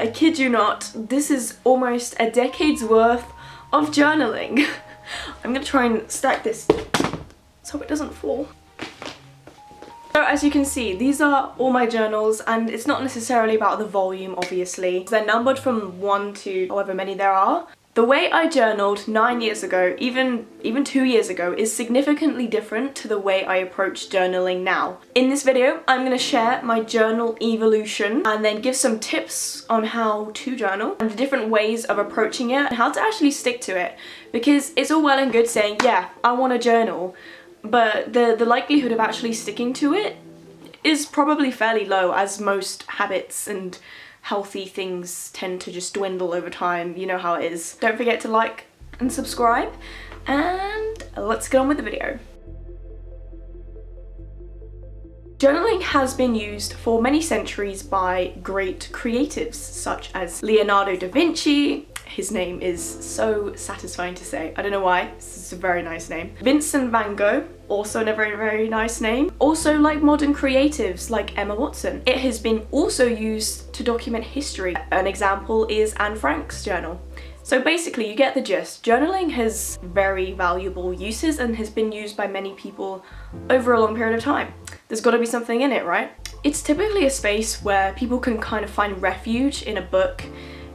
I kid you not, this is almost a decade's worth of journaling. I'm gonna try and stack this so it doesn't fall. So as you can see, these are all my journals, and it's not necessarily about the volume, obviously. They're numbered from 1 to however many there are. The way I journaled 9 years ago, even 2 years ago, is significantly different to the way I approach journaling now. In this video, I'm going to share my journal evolution and then give some tips on how to journal and the different ways of approaching it and how to actually stick to it. Because it's all well and good saying, yeah, I want to journal, but the likelihood of actually sticking to it is probably fairly low, as most habits and healthy things tend to just dwindle over time. You know how it is. Don't forget to like and subscribe, and let's get on with the video. Journaling has been used for many centuries by great creatives such as Leonardo da Vinci. His name is so satisfying to say. I don't know why. This is a very nice name. Vincent van Gogh, also a very, very nice name. Also like modern creatives like Emma Watson. It has been also used to document history. An example is Anne Frank's journal. So basically you get the gist. Journaling has very valuable uses and has been used by many people over a long period of time. There's got to be something in it, right? It's typically a space where people can kind of find refuge in a book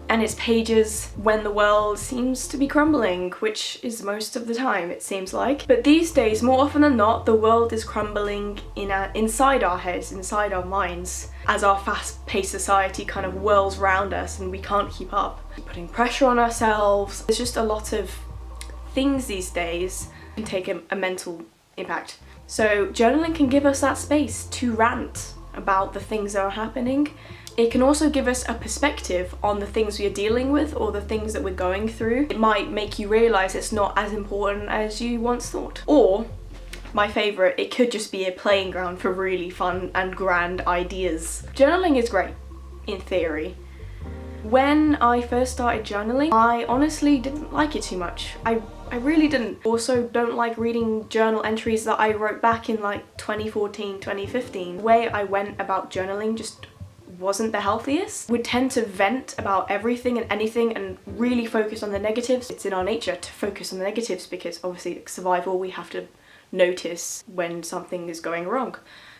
and its pages when the world seems to be crumbling, which is most of the time, it seems like. But these days, more often than not, the world is crumbling inside our heads, inside our minds, as our fast-paced society kind of whirls round us and we can't keep up. Putting pressure on ourselves. There's just a lot of things these days can take a mental impact. So journaling can give us that space to rant about the things that are happening. It can also give us a perspective on the things we are dealing with or the things that we're going through. It might make you realise it's not as important as you once thought. Or, my favourite, it could just be a playing ground for really fun and grand ideas. Journaling is great, in theory. When I first started journaling, I honestly didn't like it too much. I really didn't. Also don't like reading journal entries that I wrote back in like 2014, 2015. The way I went about journaling just wasn't the healthiest. Would tend to vent about everything and anything and really focus on the negatives. It's in our nature to focus on the negatives because obviously survival, we have to notice when something is going wrong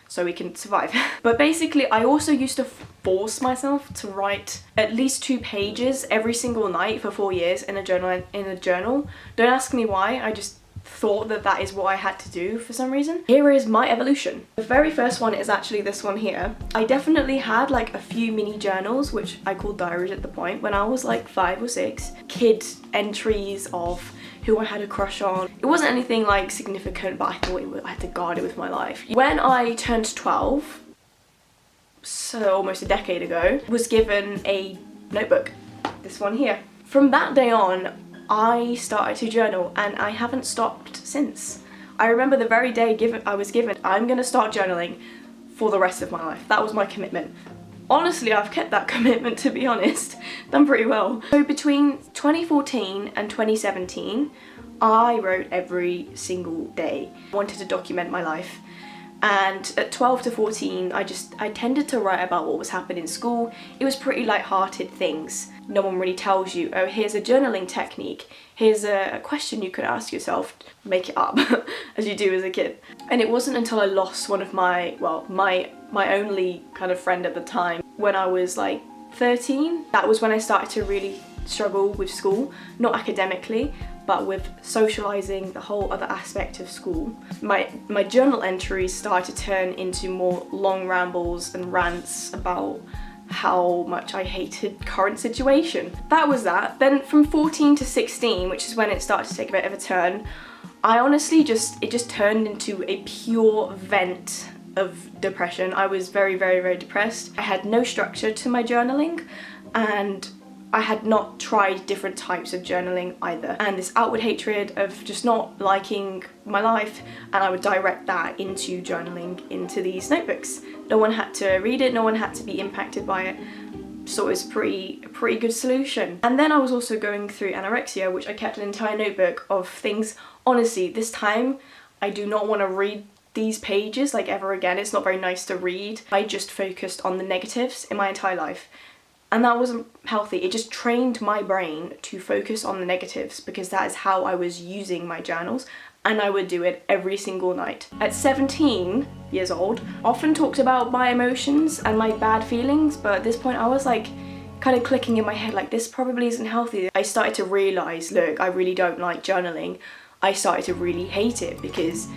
so we can survive. But basically I also used to force myself to write at least 2 pages every single night for 4 years in a journal. Don't ask me why, I just thought that that is what I had to do for some reason. Here is my evolution. The very first one is actually this one here. I definitely had like a few mini journals, which I called diaries at the point, when I was like 5 or 6. Kid entries of who I had a crush on. It wasn't anything like significant, but I thought I had to guard it with my life. When I turned 12, so almost a decade ago, was given a notebook, this one here. From that day on, I started to journal and I haven't stopped since. I remember the very day I was given, I'm gonna start journaling for the rest of my life. That was my commitment. Honestly, I've kept that commitment, to be honest. Done pretty well. So between 2014 and 2017, I wrote every single day. I wanted to document my life. And at 12 to 14, I tended to write about what was happening in school. It was pretty light-hearted things. No one really tells you, oh, here's a journaling technique. Here's a question you could ask yourself. Make it up, as you do as a kid. And it wasn't until I lost one of my only kind of friend at the time, when I was like 13, that was when I started to really struggle with school. Not academically, but with socialising, the whole other aspect of school. My journal entries started to turn into more long rambles and rants about how much I hated current situation. That was that. Then from 14 to 16, which is when it started to take a bit of a turn, I honestly it just turned into a pure vent of depression. I was very, very, very depressed. I had no structure to my journaling, and I had not tried different types of journaling either. And this outward hatred of just not liking my life, and I would direct that into journaling, into these notebooks. No one had to read it, no one had to be impacted by it. So it was a pretty good solution. And then I was also going through anorexia, which I kept an entire notebook of things. Honestly, this time I do not want to read these pages like ever again. It's not very nice to read. I just focused on the negatives in my entire life. And that wasn't healthy. It just trained my brain to focus on the negatives because that is how I was using my journals, and I would do it every single night. At 17 years old, often talked about my emotions and my bad feelings, but at this point I was like kind of clicking in my head like this probably isn't healthy. I started to realise, look, I really don't like journaling. I started to really hate it because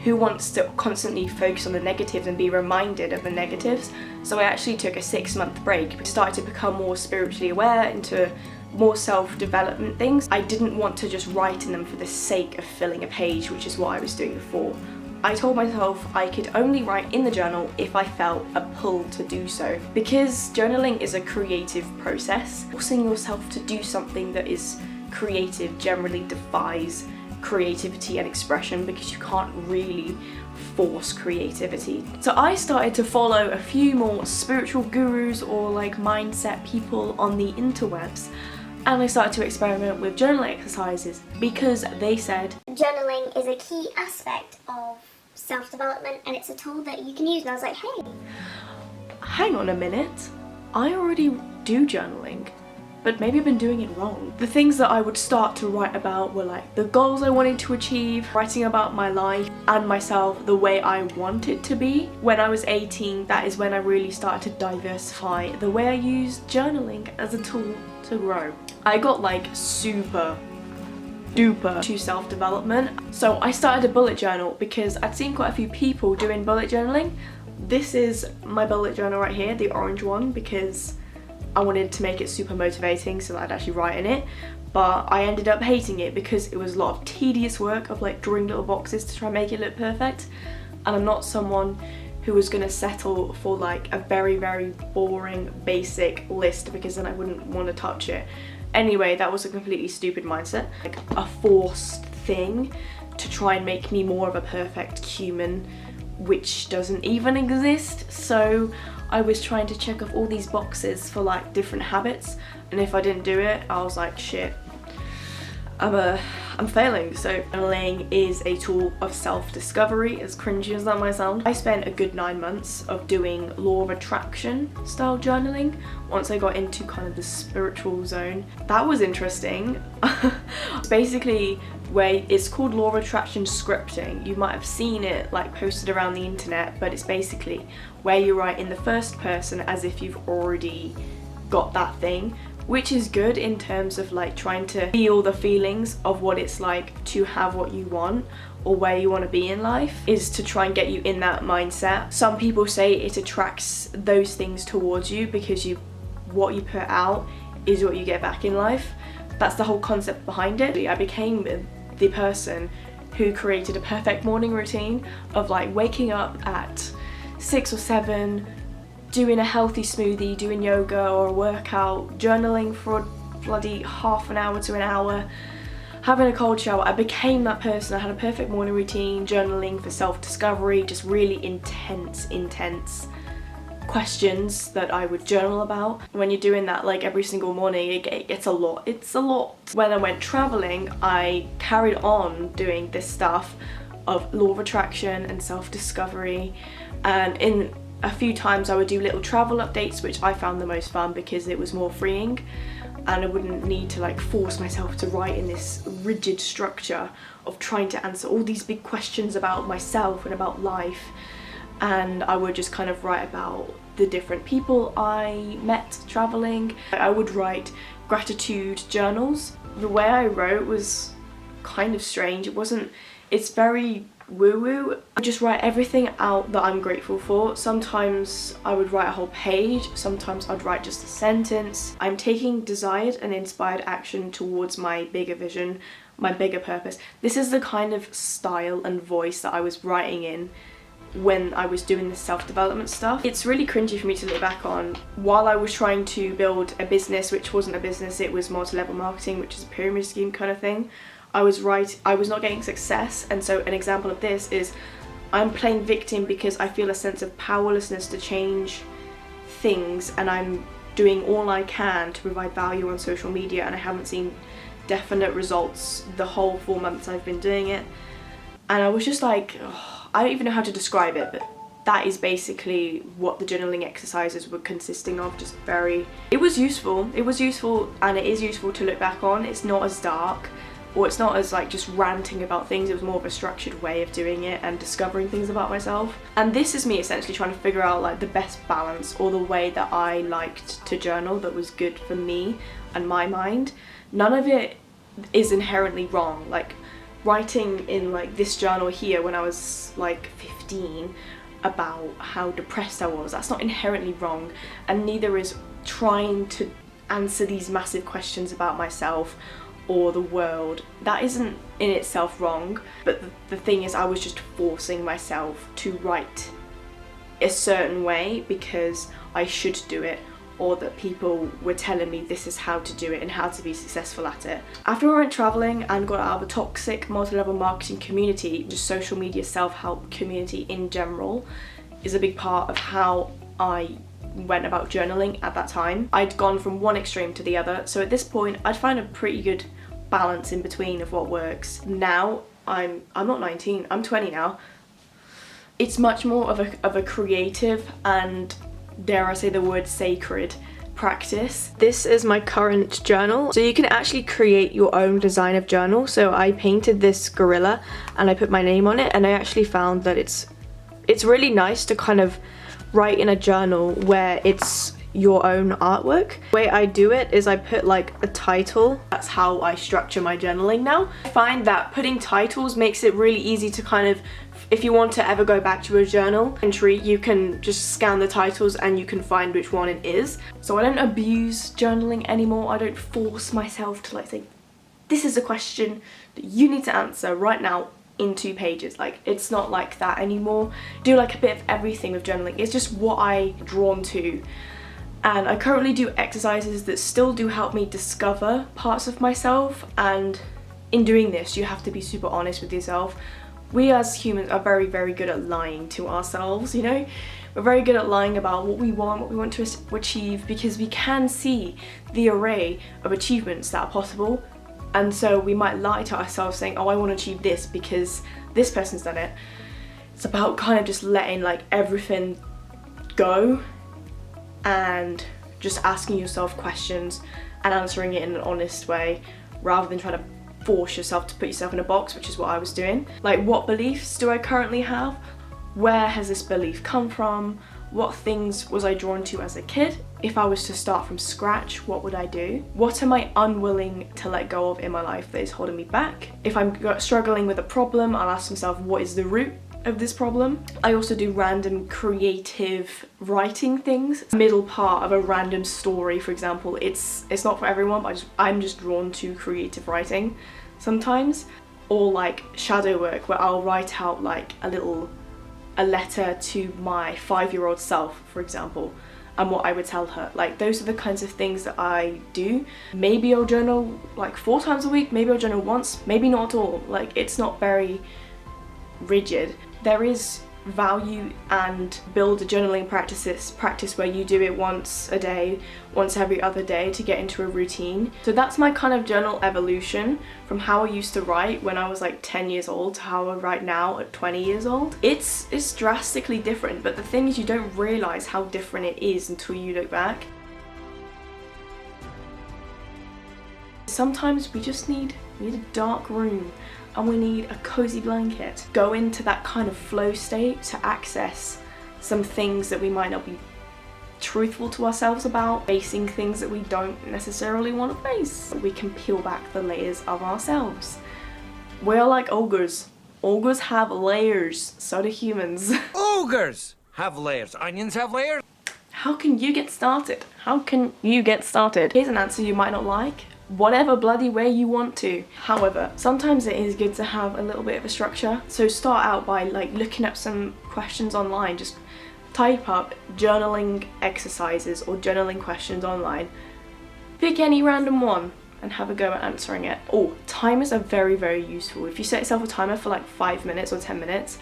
who wants to constantly focus on the negatives and be reminded of the negatives? So I actually took a 6-month break, started to become more spiritually aware, into more self-development things. I didn't want to just write in them for the sake of filling a page, which is what I was doing before. I told myself I could only write in the journal if I felt a pull to do so. Because journaling is a creative process, forcing yourself to do something that is creative generally defies creativity and expression because you can't really force creativity. So I started to follow a few more spiritual gurus or like mindset people on the interwebs, and I started to experiment with journaling exercises because they said journaling is a key aspect of self-development and it's a tool that you can use. And I was like, hey, hang on a minute, I already do journaling, but maybe I've been doing it wrong. The things that I would start to write about were like the goals I wanted to achieve, writing about my life and myself the way I want it to be. When I was 18, that is when I really started to diversify the way I used journaling as a tool to grow. I got like super duper to self-development. So I started a bullet journal because I'd seen quite a few people doing bullet journaling. This is my bullet journal right here, the orange one, because I wanted to make it super motivating so that I'd actually write in it, but I ended up hating it because it was a lot of tedious work of like drawing little boxes to try and make it look perfect, and I'm not someone who was gonna settle for like a very, very boring basic list because then I wouldn't want to touch it. Anyway, that was a completely stupid mindset, like a forced thing to try and make me more of a perfect human, which doesn't even exist. So I was trying to check off all these boxes for like different habits, and if I didn't do it, I was like, shit, I'm failing. So journaling is a tool of self-discovery, as cringy as that might sound. I spent a good 9 months of doing law of attraction style journaling once I got into kind of the spiritual zone. That was interesting. Basically, where it's called law of attraction scripting. You might have seen it like posted around the internet, but it's basically where you write in the first person as if you've already got that thing, which is good in terms of like trying to feel the feelings of what it's like to have what you want or where you want to be in life, is to try and get you in that mindset. Some people say it attracts those things towards you because what you put out is what you get back in life. That's the whole concept behind it. I became the person who created a perfect morning routine of like waking up at 6 or 7, doing a healthy smoothie, doing yoga or a workout, journaling for a bloody half an hour to an hour, having a cold shower. I became that person. I had a perfect morning routine, journaling for self-discovery, just really intense questions that I would journal about. When you're doing that like every single morning, it's a lot. It's a lot. When I went traveling, I carried on doing this stuff of law of attraction and self-discovery, and in a few times I would do little travel updates, which I found the most fun because it was more freeing and I wouldn't need to like force myself to write in this rigid structure of trying to answer all these big questions about myself and about life. And I would just kind of write about the different people I met traveling. I would write gratitude journals. The way I wrote was kind of strange. It's very woo-woo. I just write everything out that I'm grateful for. Sometimes I would write a whole page, sometimes I'd write just a sentence. I'm taking desired and inspired action towards my bigger vision, my bigger purpose. This is the kind of style and voice that I was writing in when I was doing this self-development stuff. It's really cringy for me to look back on. While I was trying to build a business, which wasn't a business, it was multi-level marketing, which is a pyramid scheme kind of thing, I was not getting success. And so an example of this is I'm playing victim because I feel a sense of powerlessness to change things, and I'm doing all I can to provide value on social media, and I haven't seen definite results the whole 4 months I've been doing it. And I was just like, oh, I don't even know how to describe it, but that is basically what the journaling exercises were consisting of. Just it was useful and it is useful to look back on. It's not as dark, or it's not as like just ranting about things. It was more of a structured way of doing it and discovering things about myself. And this is me essentially trying to figure out like the best balance, or the way that I liked to journal that was good for me and my mind. None of it is inherently wrong. Like writing in like this journal here when I was like 15 about how depressed I was, that's not inherently wrong, and neither is trying to answer these massive questions about myself or the world. That isn't in itself wrong, but the thing is, I was just forcing myself to write a certain way because I should do it, or that people were telling me this is how to do it and how to be successful at it. After I went traveling and got out of a toxic multi-level marketing community, just social media self-help community in general is a big part of how I went about journaling at that time. I'd gone from one extreme to the other, so at this point I'd find a pretty good balance in between of what works. Now I'm not 19, I'm 20 now. It's much more of a creative and, dare I say the word, sacred practice. This is my current journal. So you can actually create your own design of journal. So I painted this gorilla and I put my name on it, and I actually found that it's really nice to kind of write in a journal where it's your own artwork. The way I do it is I put like a title. That's how I structure my journaling now. I find that putting titles makes it really easy to kind of, if you want to ever go back to a journal entry, you can just scan the titles and you can find which one it is. So I don't abuse journaling anymore. I don't force myself to like say, this is a question that you need to answer right now in 2 pages. Like, it's not like that anymore. Do like a bit of everything with journaling. It's just what I'm drawn to. And I currently do exercises that still do help me discover parts of myself, and in doing this you have to be super honest with yourself. We as humans are very, very good at lying to ourselves, you know? We're very good at lying about what we want to achieve, because we can see the array of achievements that are possible. And so we might lie to ourselves saying, oh, I want to achieve this because this person's done it. It's about kind of just letting like everything go and just asking yourself questions and answering it in an honest way, rather than trying to force yourself to put yourself in a box, which is what I was doing. Like, what beliefs do I currently have? Where has this belief come from? What things was I drawn to as a kid? If I was to start from scratch, what would I do? What am I unwilling to let go of in my life that is holding me back? If I'm struggling with a problem, I'll ask myself, what is the root of this problem? I also do random creative writing things. Middle part of a random story, for example, it's not for everyone, but I'm just drawn to creative writing sometimes. Or like shadow work, where I'll write out like a letter to my 5-year-old self, for example, and what I would tell her. Like, those are the kinds of things that I do. Maybe I'll journal like 4 times a week, maybe I'll journal once, maybe not at all. Like, it's not very rigid. There is value and build a journaling practice where you do it once a day, once every other day, to get into a routine. So that's my kind of journal evolution from how I used to write when I was like 10 years old to how I write now at 20 years old. It's drastically different, but the thing is, you don't realize how different it is until you look back. Sometimes we just need a dark room and we need a cozy blanket. Go into that kind of flow state to access some things that we might not be truthful to ourselves about, facing things that we don't necessarily want to face. We can peel back the layers of ourselves. We're like ogres. Ogres have layers, so do humans. Ogres have layers. Onions have layers. How can you get started? How can you get started? Here's an answer you might not like. Whatever bloody way you want to. However, sometimes it is good to have a little bit of a structure. So start out by like looking up some questions online. Just type up journaling exercises or journaling questions online. Pick any random one and have a go at answering it. Oh, timers are very, very useful. If you set yourself a timer for like 5 minutes or 10 minutes,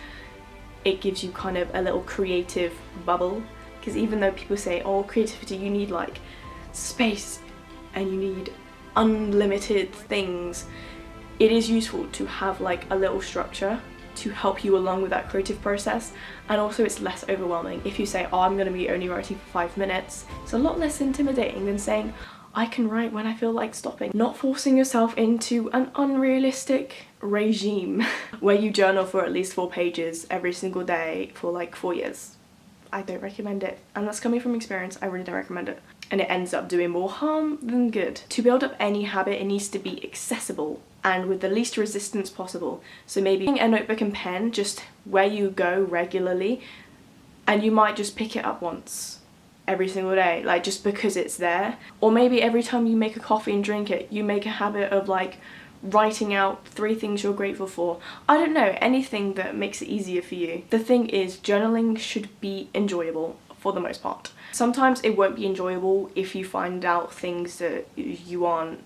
it gives you kind of a little creative bubble. Because even though people say, oh, creativity, you need like space and you need unlimited things, it is useful to have like a little structure. to help you along with that creative process, and also it's less overwhelming. If you say, oh, I'm going to be only writing for 5 minutes, it's a lot less intimidating than saying, I can write when I feel like stopping. Not forcing yourself into an unrealistic regime where you journal for at least 4 pages every single day for like 4 years. I don't recommend it, and that's coming from experience. I really don't recommend it, and it ends up doing more harm than good. To build up any habit, it needs to be accessible and with the least resistance possible. So maybe a notebook and pen just where you go regularly, and you might just pick it up once every single day, like just because it's there. Or maybe every time you make a coffee and drink it, you make a habit of like writing out 3 things you're grateful for. I don't know, anything that makes it easier for you. The thing is, journaling should be enjoyable for the most part. Sometimes it won't be enjoyable if you find out things that you aren't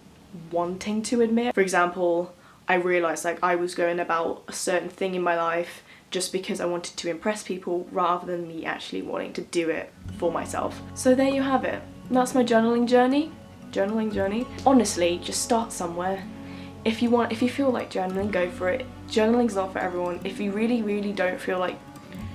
wanting to admit. For example, I realised like I was going about a certain thing in my life just because I wanted to impress people rather than me actually wanting to do it for myself. So there you have it. That's my journaling journey. Honestly, just start somewhere. If you feel like journaling, go for it. Journaling's not for everyone. If you really don't feel like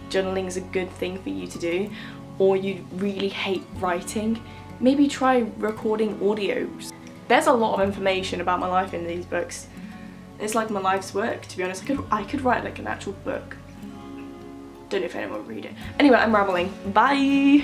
journaling is a good thing for you to do, or you really hate writing, maybe try recording audios. There's a lot of information about my life in these books. It's like my life's work, to be honest. I could write like an actual book. Don't know if anyone would read it. Anyway, I'm rambling. Bye!